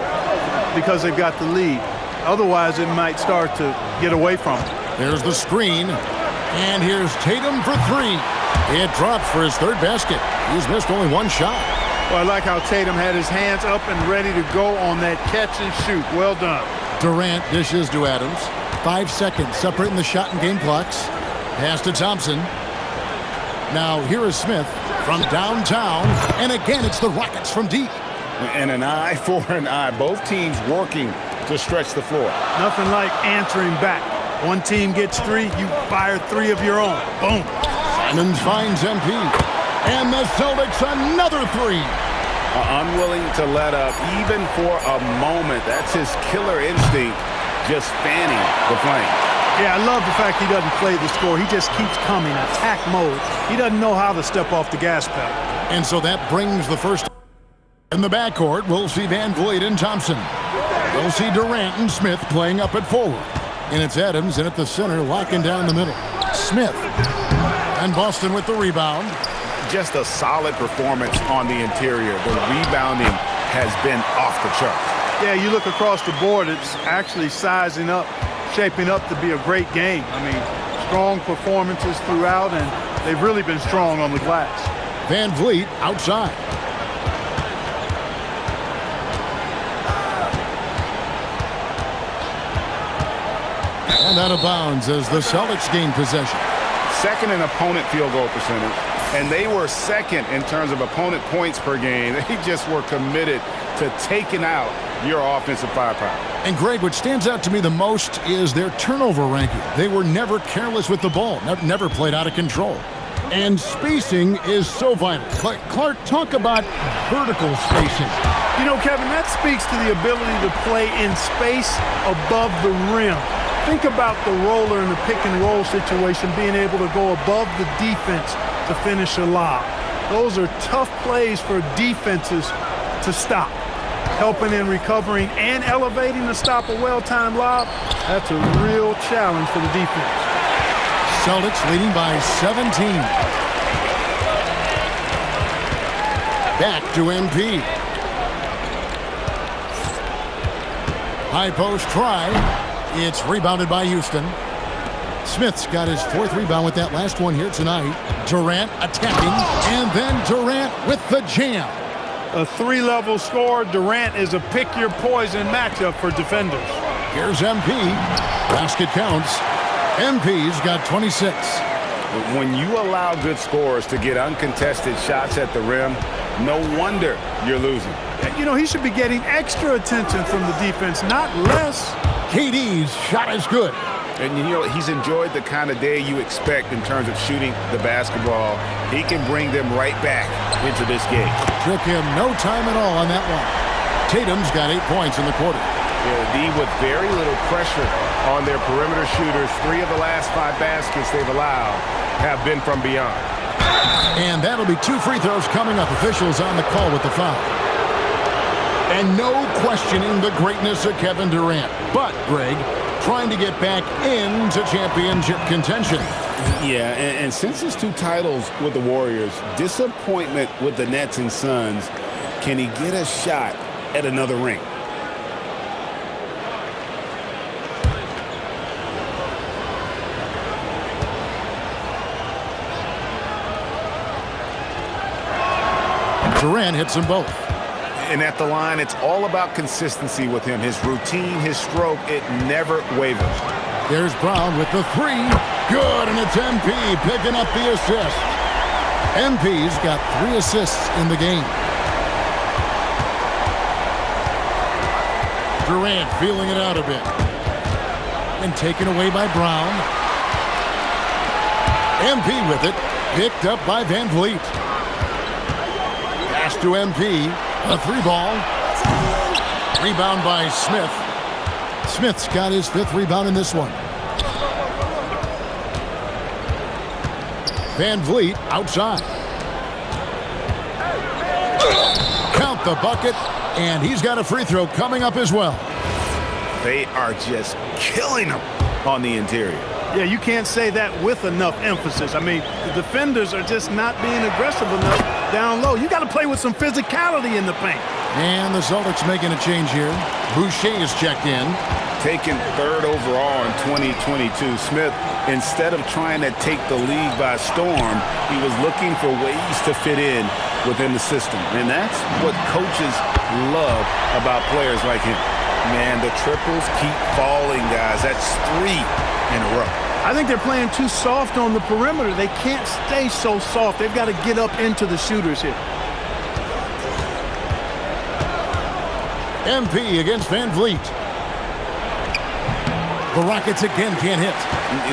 because they've got the lead. Otherwise, it might start to get away from them. There's the screen. And here's Tatum for 3. It drops for his 3rd basket. He's missed only 1 shot. Well, I like how Tatum had his hands up and ready to go on that catch and shoot. Well done. Durant dishes to Adams. 5 seconds separating the shot and game clocks. Pass to Thompson. Now here is Smith from downtown. And again, it's the Rockets from deep. And an eye for an eye. Both teams working to stretch the floor. Nothing like answering back. One team gets 3, you fire 3 of your own. Boom. Simons finds MP. And the Celtics another 3. Unwilling to let up even for a moment. That's his killer instinct, just fanning the flame. Yeah, I love the fact he doesn't play the score. He just keeps coming, attack mode. He doesn't know how to step off the gas pedal. And so that brings the first. In the backcourt, we'll see VanVleet and Thompson. We'll see Durant and Smith playing up at forward. And it's Adams in at the center, locking down the middle. Smith. And Boston with the rebound. Just a solid performance on the interior. The rebounding has been off the charts. Yeah, you look across the board, it's actually sizing up, shaping up to be a great game. I mean, strong performances throughout, and they've really been strong on the glass. VanVleet outside. And out of bounds as the Celtics gain possession. Second in opponent field goal percentage, and they were second in terms of opponent points per game. They just were committed to taking out your offensive firepower. And Greg, what stands out to me the most is their turnover ranking. They were never careless with the ball, never played out of control. And spacing is so vital. But Clark, talk about vertical spacing. You know, Kevin, that speaks to the ability to play in space above the rim. Think about the roller in the pick and roll situation, being able to go above the defense to finish a lob. Those are tough plays for defenses to stop. Helping in recovering and elevating to stop a well-timed lob, that's a real challenge for the defense. Celtics leading by 17. Back to MP. High post try. It's rebounded by Houston. Smith's got his 4th rebound with that last one here tonight. Durant attacking, and then Durant with the jam. A 3-level score. Durant is a pick-your-poison matchup for defenders. Here's MP. Basket counts. MP's got 26. When you allow good scorers to get uncontested shots at the rim, no wonder you're losing. You know, he should be getting extra attention from the defense, not less. KD's shot is good. And, you know, he's enjoyed the kind of day you expect in terms of shooting the basketball. He can bring them right back into this game. Took him no time at all on that one. Tatum's got 8 points in the quarter. Yeah, the D with very little pressure on their perimeter shooters. 3 of the last 5 baskets they've allowed have been from beyond. And that'll be 2 free throws coming up. Officials on the call with the foul. And no questioning the greatness of Kevin Durant. But, Greg, trying to get back into championship contention. Yeah, and since his 2 titles with the Warriors, disappointment with the Nets and Suns, can he get a shot at another ring? Durant hits them both. And at the line, it's all about consistency with him. His routine, his stroke, it never wavers. There's Brown with the 3. Good, and it's MP picking up the assist. MP's got 3 assists in the game. Durant feeling it out a bit. And taken away by Brown. MP with it. Picked up by Van Vliet. Pass to MP. A 3-ball. Rebound by Smith. Smith's got his 5th rebound in this one. Van Vliet outside. Count the bucket, and he's got a free throw coming up as well. They are just killing them on the interior. Yeah, you can't say that with enough emphasis. I mean, the defenders are just not being aggressive enough down low. You got to play with some physicality in the paint. And the Celtics making a change here. Boucher is checked in. Taken 3rd overall in 2022, Smith, instead of trying to take the league by storm, he was looking for ways to fit in within the system. And that's what coaches love about players like him. Man, the triples keep falling, guys. That's 3 in a row. I think they're playing too soft on the perimeter. They can't stay so soft. They've got to get up into the shooters here. MP against Van Vliet. The Rockets again can't hit.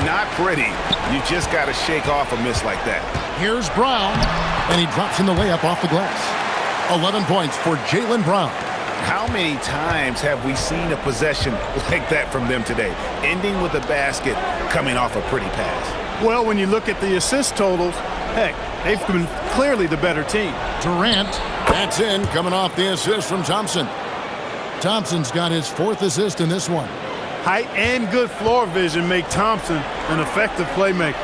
Not pretty. You just got to shake off a miss like that. Here's Brown, and he drops in the layup off the glass. 11 points for Jaylen Brown. How many times have we seen a possession like that from them today, ending with a basket coming off a pretty pass? Well, when you look at the assist totals, heck, they've been clearly the better team. Durant, that's in, coming off the assist from Thompson. Thompson's got his 4th assist in this one. Height and good floor vision make Thompson an effective playmaker.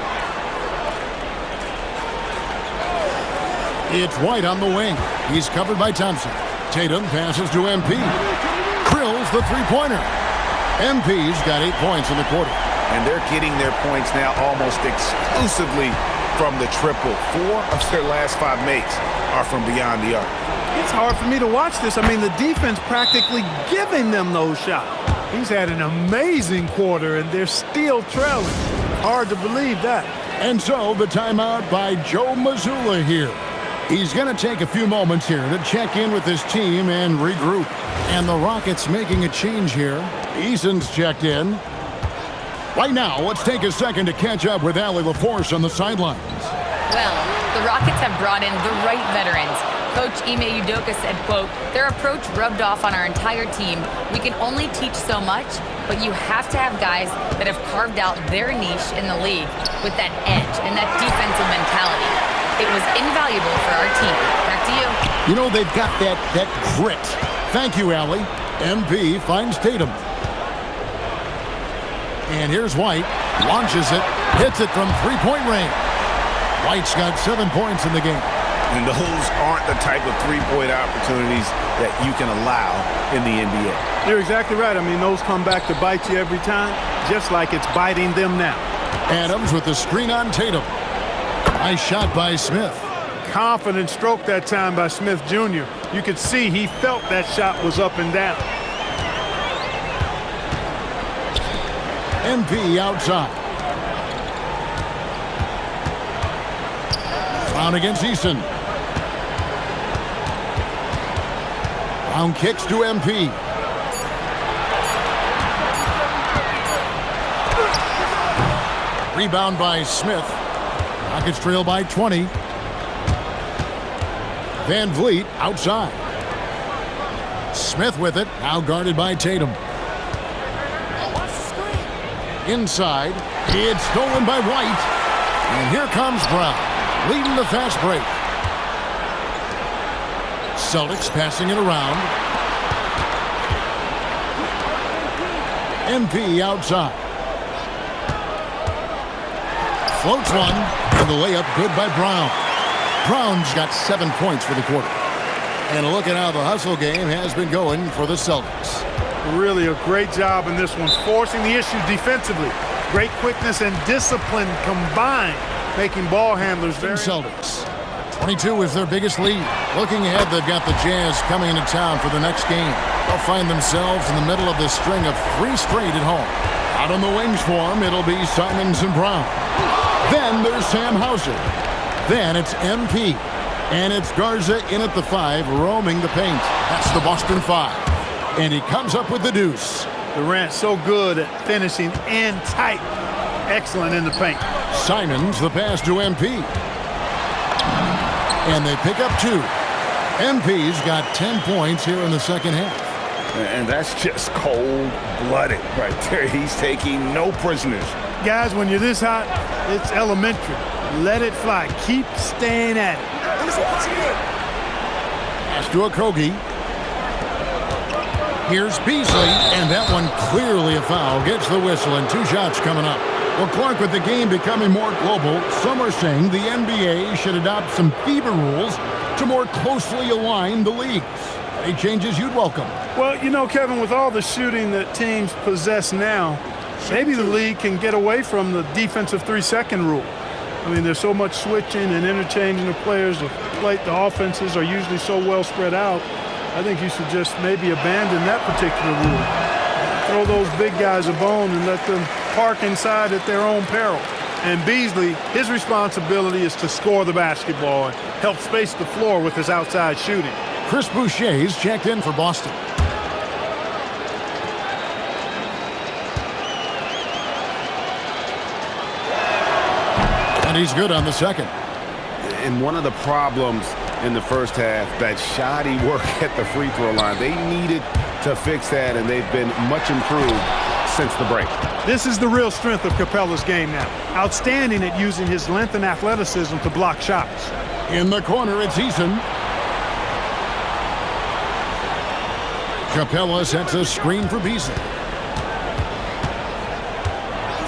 It's White on the wing. He's covered by Thompson. Tatum passes to MP. Drills the 3-pointer. MP's got 8 points in the quarter. And they're getting their points now almost exclusively from the triple. 4 of their last 5 makes are from beyond the arc. It's hard for me to watch this. I mean, the defense practically giving them those shots. He's had an amazing quarter, and they're still trailing. Hard to believe that. And so the timeout by Joe Mazzulla here. He's going to take a few moments here to check in with his team and regroup. And the Rockets making a change here. Eason's checked in. Right now, let's take a second to catch up with Allie LaForce on the sidelines. Well, the Rockets have brought in the right veterans. Coach Ime Udoka said, quote, "Their approach rubbed off on our entire team. We can only teach so much, but you have to have guys that have carved out their niche in the league with that edge and that defensive mentality. It was invaluable for our team." Back to you. You know, they've got that grit. Thank you, Allie. MP finds Tatum. And here's White. Launches it. Hits it from 3-point range. White's got 7 points in the game. And those aren't the type of 3-point opportunities that you can allow in the NBA. You're exactly right. I mean, those come back to bite you every time, just like it's biting them now. Adams with the screen on Tatum. Nice shot by Smith. Confident stroke that time by Smith Jr. You could see he felt that shot was up and down. MP outside. Brown against Eason. Brown kicks to MP. Rebound by Smith. Rockets trail by 20. Van Vliet outside. Smith with it, now guarded by Tatum. Inside. It's stolen by White. And here comes Brown, leading the fast break. Celtics passing it around. MP outside. Floats one, and the layup good by Brown. Brown's got 7 points for the quarter. And look at how the hustle game has been going for the Celtics. Really a great job in this one, forcing the issue defensively. Great quickness and discipline combined, making ball handlers very... Celtics. 22 is their biggest lead. Looking ahead, they've got the Jazz coming into town for the next game. They'll find themselves in the middle of this string of 3 straight at home. Out on the wings for them, it'll be Simons and Brown. Then there's Sam Hauser. Then it's MP. And it's Garza in at the 5, roaming the paint. That's the Boston 5. And he comes up with the deuce. Durant so good at finishing in tight. Excellent in the paint. Simons, the pass to MP. And they pick up 2. MP's got 10 points here in the second half. And that's just cold-blooded right there. He's taking no prisoners. Guys, when you're this hot, it's elementary. Let it fly. Keep staying at it. Pass to Okogie. Here's Beasley, and that one clearly a foul. Gets the whistle, and 2 shots coming up. Well, Clark, with the game becoming more global, some are saying the NBA should adopt some FIBA rules to more closely align the leagues. Any changes you'd welcome? Well, you know, Kevin, with all the shooting that teams possess now, maybe the league can get away from the defensive 3-second rule. I mean, there's so much switching and interchanging of players. The offenses are usually so well spread out. I think you should just maybe abandon that particular rule. Throw those big guys a bone and let them park inside at their own peril. And Beasley, his responsibility is to score the basketball and help space the floor with his outside shooting. Chris Boucher's checked in for Boston. And he's good on the second. And one of the problems in the first half, that shoddy work at the free throw line. They needed to fix that, and they've been much improved since the break. This is the real strength of Capella's game now. Outstanding at using his length and athleticism to block shots. In the corner, it's Eason. Capella sets a screen for Beasley.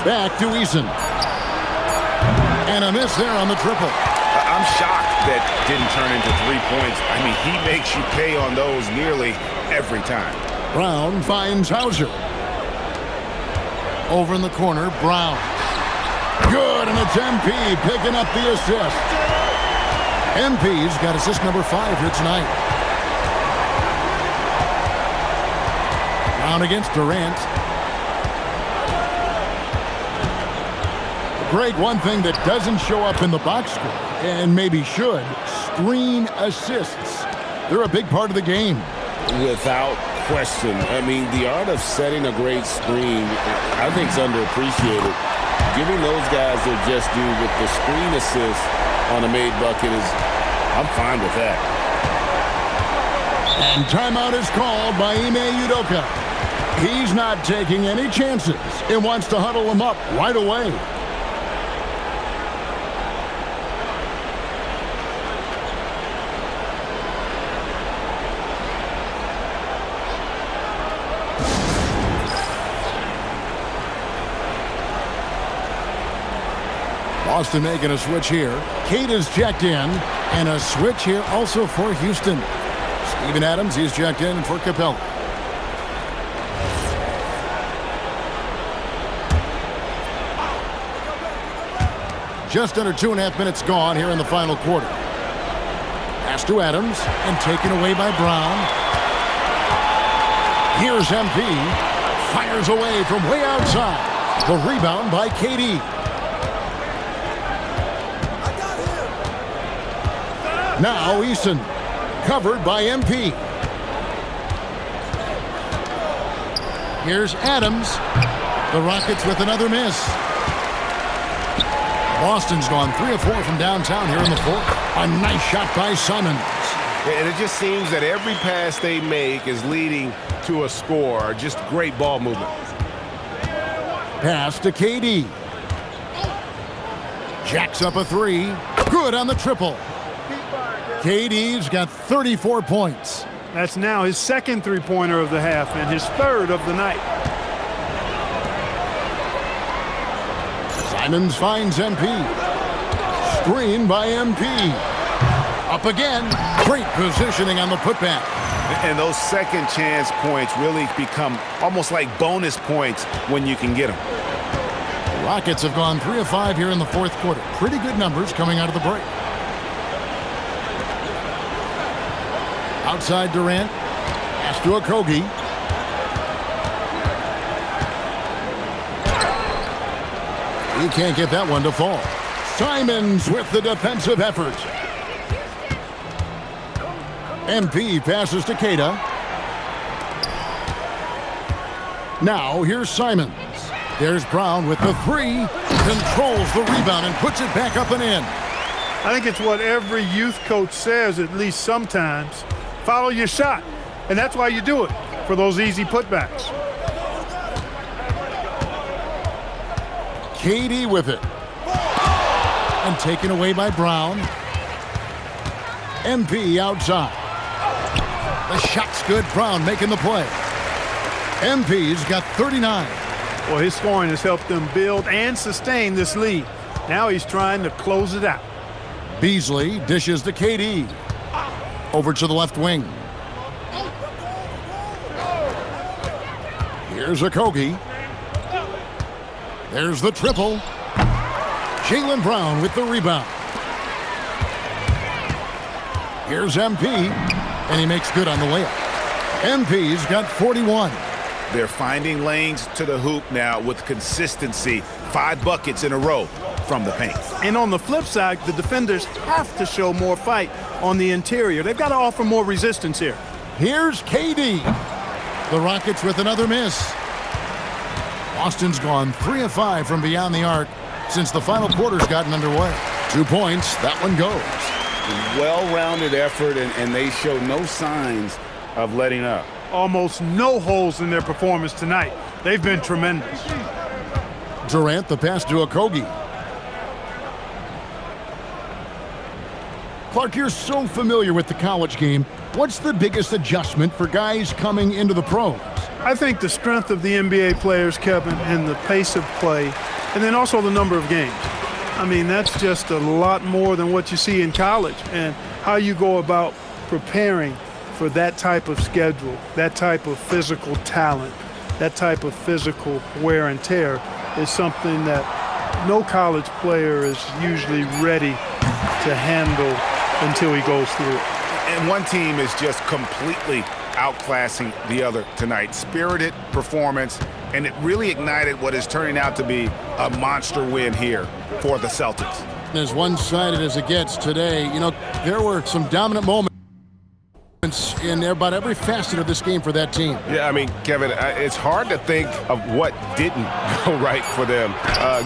Back to Eason. And a miss there on the triple. I'm shocked that didn't turn into 3 points. I mean, he makes you pay on those nearly every time. Brown finds Hauser. Over in the corner, Brown. Good, and it's MP picking up the assist. MP's got assist number 5 here tonight. Brown against Durant. Greg, one thing that doesn't show up in the box score, and maybe should, screen assists. They're a big part of the game. Without question. I mean, the art of setting a great screen, I think, is underappreciated. Giving those guys their just due with the screen assist on a made bucket is, I'm fine with that. And timeout is called by Ime Udoka. He's not taking any chances and wants to huddle him up right away. Boston making a switch here. Kate is checked in, and a switch here also for Houston. Steven Adams, he's checked in for Capella. Just under 2.5 minutes gone here in the final quarter. Pass to Adams, and taken away by Brown. Here's MP. Fires away from way outside. The rebound by KD. Now Eason, covered by MP. Here's Adams. The Rockets with another miss. Boston's gone 3 of 4 from downtown here in the fourth. A nice shot by Simons. And it just seems that every pass they make is leading to a score. Just great ball movement. Pass to KD. Jacks up a three. Good on the triple. KD's got 34 points. That's now his second three-pointer of the half and his third of the night. Simons finds MP. Screen by MP. Up again. Great positioning on the putback. And those second chance points really become almost like bonus points when you can get them. The Rockets have gone 3 of 5 here in the fourth quarter. Pretty good numbers coming out of the break. Outside Durant. Pass to Okogie. He can't get that one to fall. Simons with the defensive effort. MP passes to Queta. Now here's Simons. There's Brown with the three. Controls the rebound and puts it back up and in. I think it's what every youth coach says at least sometimes. Follow your shot. And that's why you do it, for those easy putbacks. KD with it. And taken away by Brown. MP outside. The shot's good. Brown making the play. MP's got 39. Well, his scoring has helped them build and sustain this lead. Now he's trying to close it out. Beasley dishes to KD. Over to the left wing. Here's Okogie. There's the triple. Jaylen Brown with the rebound. Here's MP, and he makes good on the layup. MP's got 41. They're finding lanes to the hoop now with consistency. 5 buckets in a row from the paint. And on the flip side, the defenders have to show more fight on the interior. They've got to offer more resistance here. Here's KD. The Rockets with another miss. Boston's gone 3 of 5 from beyond the arc since the final quarter's gotten underway. 2 points, that one goes. Well-rounded effort, and they show no signs of letting up. Almost no holes in their performance tonight. They've been tremendous. Durant, the pass to Okogie. Clark, you're so familiar with the college game. What's the biggest adjustment for guys coming into the pros? I think the strength of the NBA players, Kevin, and the pace of play, and then also the number of games. I mean, that's just a lot more than what you see in college, and how you go about preparing for that type of schedule, that type of physical talent, that type of physical wear and tear is something that no college player is usually ready to handle until he goes through it. And one team is just completely outclassing the other tonight. Spirited performance, and it really ignited what is turning out to be a monster win here for the Celtics. As one-sided as it gets today, you know, there were some dominant moments in about every facet of this game for that team. Yeah, I mean, Kevin, it's hard to think of what didn't go right for them.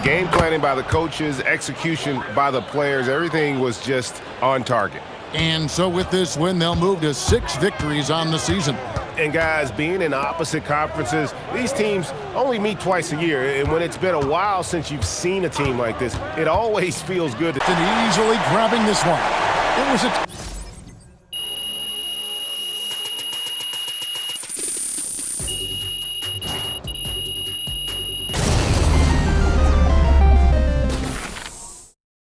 Game planning by the coaches, execution by the players, everything was just on target. And so with this win, they'll move to 6 victories on the season. And guys, being in opposite conferences, these teams only meet twice a year. And when it's been a while since you've seen a team like this, it always feels good. And easily grabbing this one. It was a